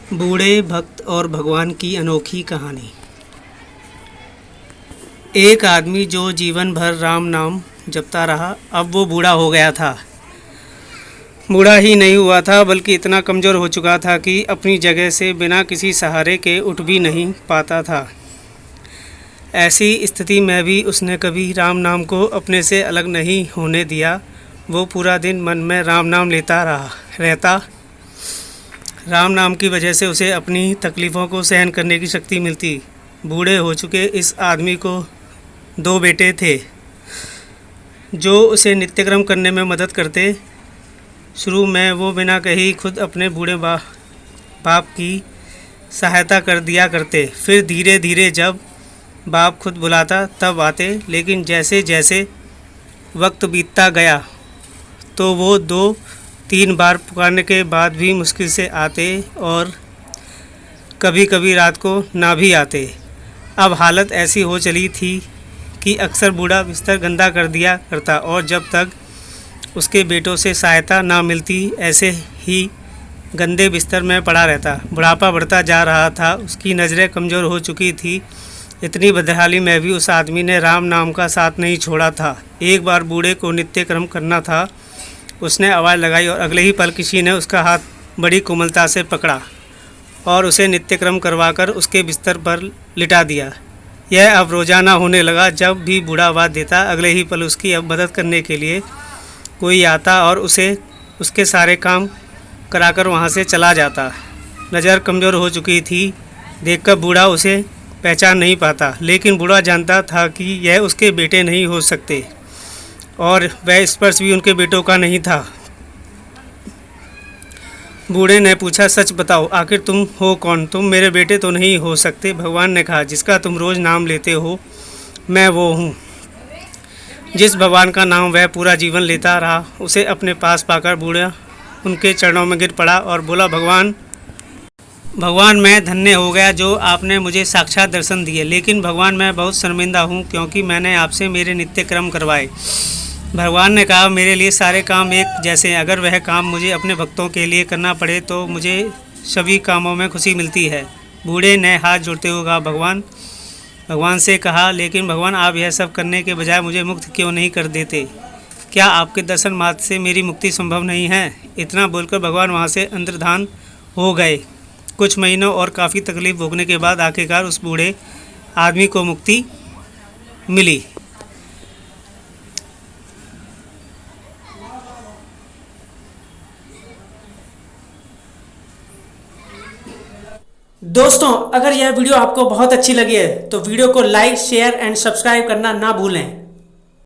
बूढ़े भक्त और भगवान की अनोखी कहानी। एक आदमी जो जीवन भर राम नाम जपता रहा, अब वो बूढ़ा हो गया था। बूढ़ा ही नहीं हुआ था बल्कि इतना कमज़ोर हो चुका था कि अपनी जगह से बिना किसी सहारे के उठ भी नहीं पाता था। ऐसी स्थिति में भी उसने कभी राम नाम को अपने से अलग नहीं होने दिया। वो पूरा दिन मन में राम नाम लेता रहता। राम नाम की वजह से उसे अपनी तकलीफ़ों को सहन करने की शक्ति मिलती। बूढ़े हो चुके इस आदमी को 2 बेटे थे जो उसे नित्यक्रम करने में मदद करते। शुरू में वो बिना कहे खुद अपने बूढ़े बाप की सहायता कर दिया करते। फिर धीरे धीरे जब बाप खुद बुलाता तब आते, लेकिन जैसे जैसे वक्त बीतता गया तो वो 2-3 बार पुकारने के बाद भी मुश्किल से आते और कभी कभी रात को ना भी आते। अब हालत ऐसी हो चली थी कि अक्सर बूढ़ा बिस्तर गंदा कर दिया करता और जब तक उसके बेटों से सहायता ना मिलती ऐसे ही गंदे बिस्तर में पड़ा रहता। बुढ़ापा बढ़ता जा रहा था, उसकी नज़रें कमज़ोर हो चुकी थी। इतनी बदहाली में भी उस आदमी ने राम नाम का साथ नहीं छोड़ा था। एक बार बूढ़े को नित्य कर्म करना था। उसने आवाज़ लगाई और अगले ही पल किसी ने उसका हाथ बड़ी कोमलता से पकड़ा और उसे नित्यक्रम करवाकर उसके बिस्तर पर लिटा दिया। यह अब रोज़ाना होने लगा। जब भी बूढ़ा आवाज़ देता, अगले ही पल उसकी अब मदद करने के लिए कोई आता और उसे उसके सारे काम कराकर वहाँ से चला जाता। नज़र कमज़ोर हो चुकी थी, देखकर बूढ़ा उसे पहचान नहीं पाता, लेकिन बूढ़ा जानता था कि यह उसके बेटे नहीं हो सकते और वह स्पर्श भी उनके बेटों का नहीं था। बूढ़े ने पूछा, सच बताओ, आखिर तुम हो कौन? तुम मेरे बेटे तो नहीं हो सकते। भगवान ने कहा, जिसका तुम रोज़ नाम लेते हो मैं वो हूँ। जिस भगवान का नाम वह पूरा जीवन लेता रहा, उसे अपने पास पाकर बूढ़ा उनके चरणों में गिर पड़ा और बोला, भगवान मैं धन्य हो गया जो आपने मुझे साक्षात दर्शन दिए, लेकिन भगवान मैं बहुत शर्मिंदा हूँ क्योंकि मैंने आपसे मेरे नित्य कर्म करवाए। भगवान ने कहा, मेरे लिए सारे काम एक जैसे हैं। अगर वह काम मुझे अपने भक्तों के लिए करना पड़े तो मुझे सभी कामों में खुशी मिलती है। बूढ़े ने हाथ जोड़ते हुए कहा, भगवान से कहा, लेकिन भगवान आप यह सब करने के बजाय मुझे मुक्त क्यों नहीं कर देते? क्या आपके दर्शन मात्र से मेरी मुक्ति संभव नहीं है? इतना बोलकर भगवान वहाँ से अंतर्धान हो गए। कुछ महीनों और काफ़ी तकलीफ भोगने के बाद आखिरकार उस बूढ़े आदमी को मुक्ति मिली। दोस्तों, अगर यह वीडियो आपको बहुत अच्छी लगी है तो वीडियो को लाइक, शेयर एंड सब्सक्राइब करना ना भूलें।